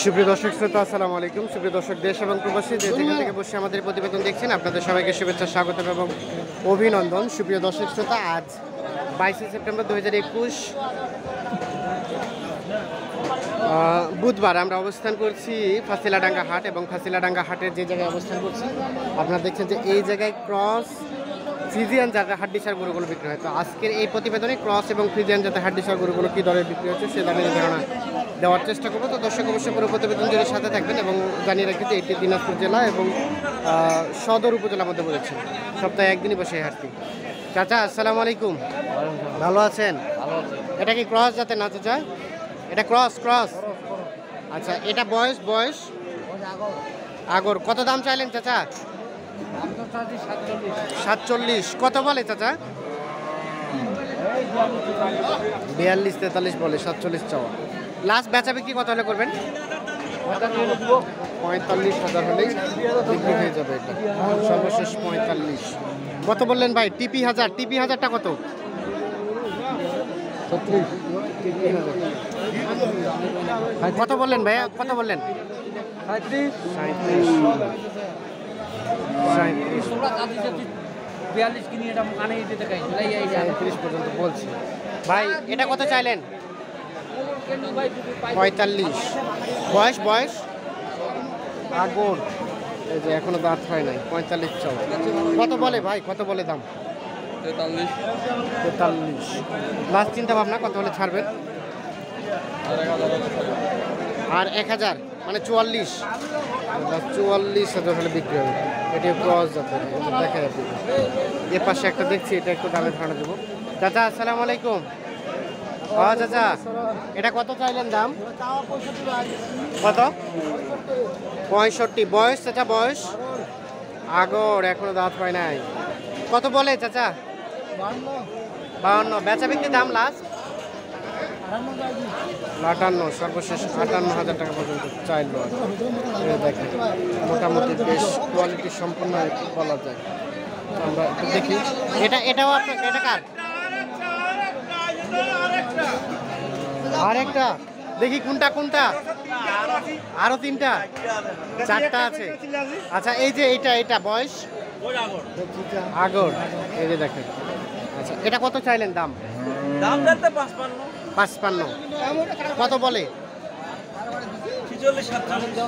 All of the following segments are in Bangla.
সুপ্রিয় দর্শক শ্রোতা আসসালামু আলাইকুম। সুপ্রিয় দর্শক দেশ এবং প্রবাসী যে যেখান থেকে বসে আমাদের প্রতিবেদন দেখছেন আপনাদের সবাইকে শুভেচ্ছা স্বাগত এবং অভিনন্দন। সুপ্রিয় দর্শক শ্রোতা আজ 22 সেপ্টেম্বর 2021 বুধবার আমরা অবস্থান করছি ফাঁসিলাডাঙ্গা হাট এবং ফাঁসিলাডাঙ্গা হাটের যে জায়গায় অবস্থান করছি আপনারা দেখছেন যে এই জায়গায় ক্রস ফ্রিজিয়ান জাতের হাড্ডিসার গরুগুলো বিক্রি হয়। তো আজকের এই প্রতিবেদনে ক্রস এবং ফ্রিজিয়ান জাতের হাড্ডিসার গরুগুলো কী দরে বিক্রি হচ্ছে সে দামের ধারণা দেওয়ার চেষ্টা করবো। তো দর্শক অবশ্যই পুরো প্রতিবেদন জুড়ে সাথে থাকবেন এবং জানিয়ে রাখি যে এটি দিনাজপুর জেলা এবং সদর উপজেলার মধ্যে বলেছে সপ্তাহে একদিনই বসে এই হাটটি। চাচা আসসালামু আলাইকুম, ভালো আছেন? এটা কি ক্রস জাতের না চাচা? এটা ক্রস ক্রস আচ্ছা, এটা বয়স আগর কত দাম চাইলেন চাচা? 47। কত বলে চাচা? 42-43 বলে, 47 চাওয়া। লাস্ট বেচা বিক্রি কত হলে করবেন? 45,000 হলেই বিক্রি হয়ে যাবে। এটা সর্বশেষ 45। কত বললেন ভাই? টিপি হাজারটা কত? 36। কত বললেন ভাইয়া, কত বললেন? 37 পর্যন্ত বলছি ভাই। এটা কত চাইলেন? 45। বয়স আগর এই যে এখনো দাঁত হয় নাই, 45 চাও। কত বলে ভাই, কত বলে দাম? 43। লাস্ট চিন্তা ভাবনা কত হলে ছাড়বেন? আর 1000 মানে 44,000 হলে বিক্রি হবে। এটি ক্রস জাতের, দেখা যাবে। এ পাশে একটা দেখছি, এটা একটু দামে ধারণা দেবো। চাচা আসসালামু আলাইকুম। হ্যাঁ চাচা, এটা কত চাইলেন দাম? কত? 65। বয়স চাচা, বয়স আগর এখনো দাঁত পায় নাই। কত বলে চাচা? 52। বেচা বিক্রি দাম লাস্ট 58, সর্বশেষ 58,000 টাকা পর্যন্ত চাইল। দেখেন মোটামুটি বেশ কোয়ালিটি সম্পন্ন বলা যায়। আমরা একটু দেখি। এটাও আপনার, এটা কার? আরেকটা দেখি কোনটা? আরো 3টা 4টা আছে। আচ্ছা এই যে এটা বয়স আগর, এই যে দেখেন। আচ্ছা এটা কত চাইলেন দাম? 55। কত বলে?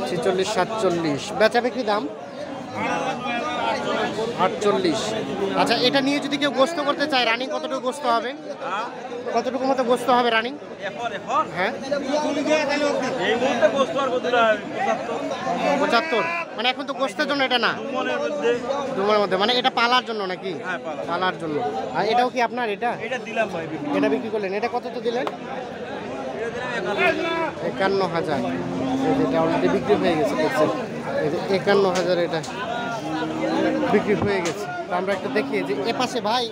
46-47। বেচা বিক্রি দাম 48। আচ্ছা এটা নিয়ে যদি কেউ গোস্ত করতে চায়, রানিং কতটুকু গোস্ত হবে? কতটুকু মতো গোস্ত হবে রানিং? হ্যাঁ 75। মানে এখন তো গোস্তের জন্য এটা না, ডুমের মধ্যে, মানে এটা পালার জন্য নাকি? পালার জন্য। আর এটাও কি আপনার? এটা বিক্রি করলেন। এটা কত তো দিলেন? 51,000। এটা অলরেডি বিক্রি হয়ে গেছে। 51,000 এটা বিক্রি হয়ে গেছে। তো আমরা একটু দেখি যে এ পাশে ভাই,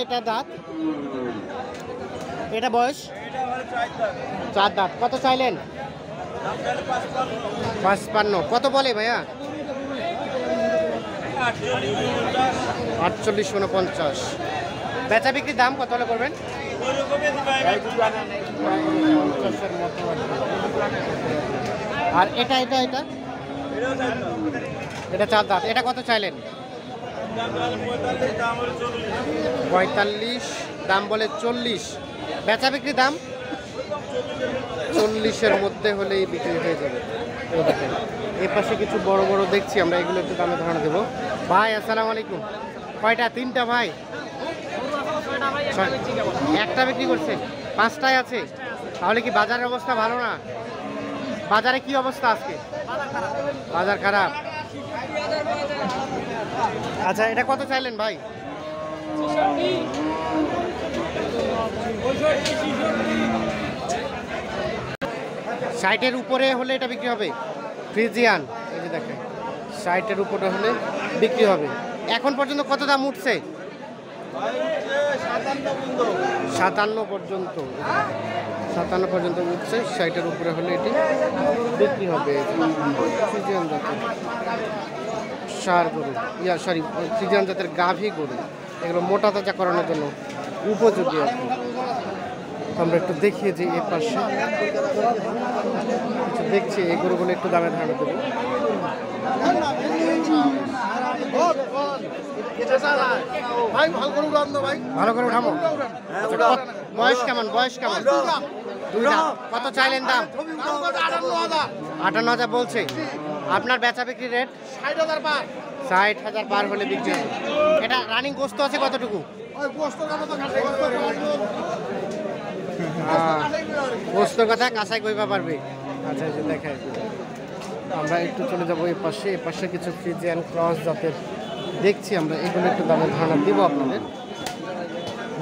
এটা দাঁত, এটা বয়স 4 দাঁত। কত চাইলেন? 55। কত বলে ভাইয়া? 48-49। বেচা বিক্রির দাম কত হলে করবেন? আর এটা 4 দাঁত। এটা কত চাইলেন? 45। দাম বলে 40। বেচা বিক্রির দাম 40-এর মধ্যে হলেই বিক্রি হয়ে যাবে। এই পাশে কিছু বড় বড় দেখছি আমরা, এগুলো একটু দামে ধারণা দেবো। ভাই আসসালামু আলাইকুম। কয়টা? 3টা ভাই। একটা বিক্রি করছেন, 5টায় আছে। তাহলে কি বাজারের অবস্থা ভালো না? বাজারে কি অবস্থা আজকে? বাজার খারাপ। আচ্ছা এটা কত চাইলেন ভাই? 60-এর উপরে হলে এটা বিক্রি হবে। ফ্রিজিয়ান, এই যে দেখেন 60-এর উপরে হলে বিক্রি হবে। এখন পর্যন্ত কত দাম উঠছে? 57 পর্যন্ত। 57 পর্যন্ত উঠছে। 60-এর উপরে হলে এটি বিক্রি হবে। ফ্রিজিয়ান জাতের সার গরু, ফ্রিজিয়ান জাতের গাভী গরু, এগুলো মোটা তাজা করানোর জন্য উপযোগী আর কি। আমরা একটু দেখিয়ে যে এই পাশে দেখছি এই গরুগুলো একটু দামে ধারণা দেবো। ভালো করে উঠাবো। বয়স কেমন? বয়স কেমন? কত চাইলেন দাম? 58,000 বলছে। আপনার বেচা বিক্রি রেট 60,000 পার হলে বিক্রি হবে। এটা রানিং গোস্ত আছে কতটুকু? গোস্তর কথা কাঁচাই কইবা পারবে। আচ্ছা আচ্ছা দেখাই। আমরা একটু চলে যাবো এই পাশে। এই পাশে কিছু ফ্রিজিয়ান ক্রস জাতের দেখছি আমরা, এগুলো একটু দামের ধারণা দিব আপনাদের।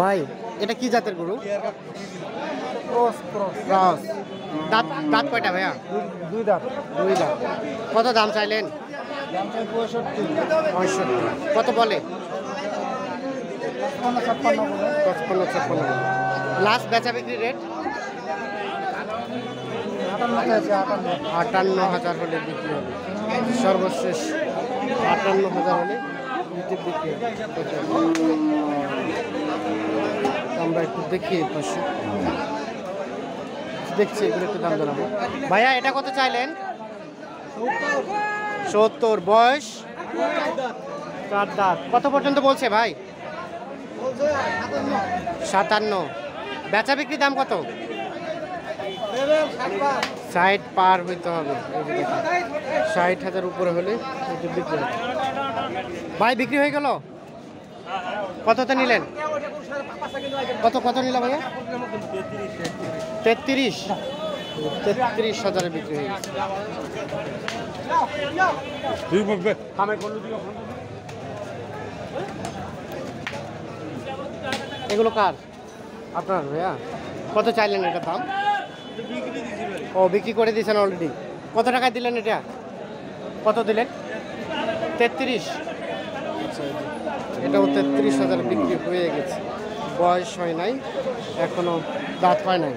ভাই এটা কি জাতের গরু? ক্রস। দাঁত দাঁত কয়টা ভাইয়া? 2 দাঁত। 2 দাঁত। কত দাম চাইলেন? 65। কত বলে? 55-56। লাস্ট বেচা বিক্রি রেট 58,000 হলে বিক্রি হবে। সর্বশেষ 58,000 হলে বিক্রি হবে। আমরা একটু দেখি পাশে দেখছি, এগুলো একটু দাম জানাবো। ভাইয়া এটা কত চাইলেন? 70। বয়স 4 দাঁত। কত পর্যন্ত বলছে ভাই? 57। বেচা বিক্রি দাম কত? 60 পার হইতে হবে। 60,000 উপরে হলে বিক্রি হবে। ভাই বিক্রি হয়ে গেল? কততে নিলেন? কত কত নিলাম ভাইয়া? 33,000 বিক্রি হয়ে গেছে। এগুলো কার? আপনার ভাইয়া? কত চাইলেন এটার দাম? ও বিক্রি করে দিয়েছেন অলরেডি। কত টাকায় দিলেন এটা? কত দিলেন? 33। আচ্ছা, এটাও 33,000 বিক্রি হয়ে গেছে। বয়স হয় নাই, এখনো দাঁত হয় নাই।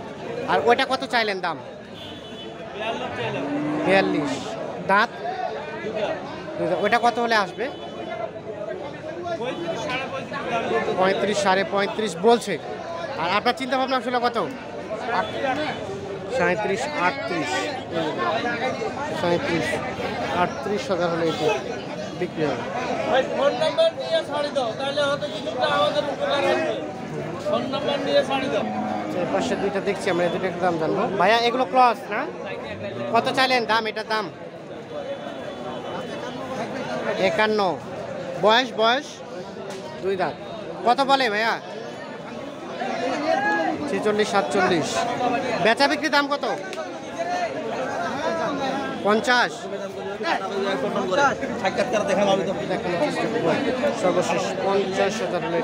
আর ওইটা কত চাইলেন দাম? 42। দাঁত? ওইটা কত হলে আসবে? 35, 35.5 বলছে। আর আপনার চিন্তা ভাবনা ছিল কত? 37, 38। 37, 38,000 হলে এটি বিক্রি হবে। পাশে দুইটা দেখছি আমরা, দুটো একটু দাম জানবো। ভাইয়া এগুলো ক্রস না? কত চাইলেন দাম? এটার দাম 51। বয়স? বয়স 2 দাঁত। কত বলে ভাইয়া? 46, 47। বেচা বিক্রি দাম কত? 50। সর্বশেষ 50,000 হলে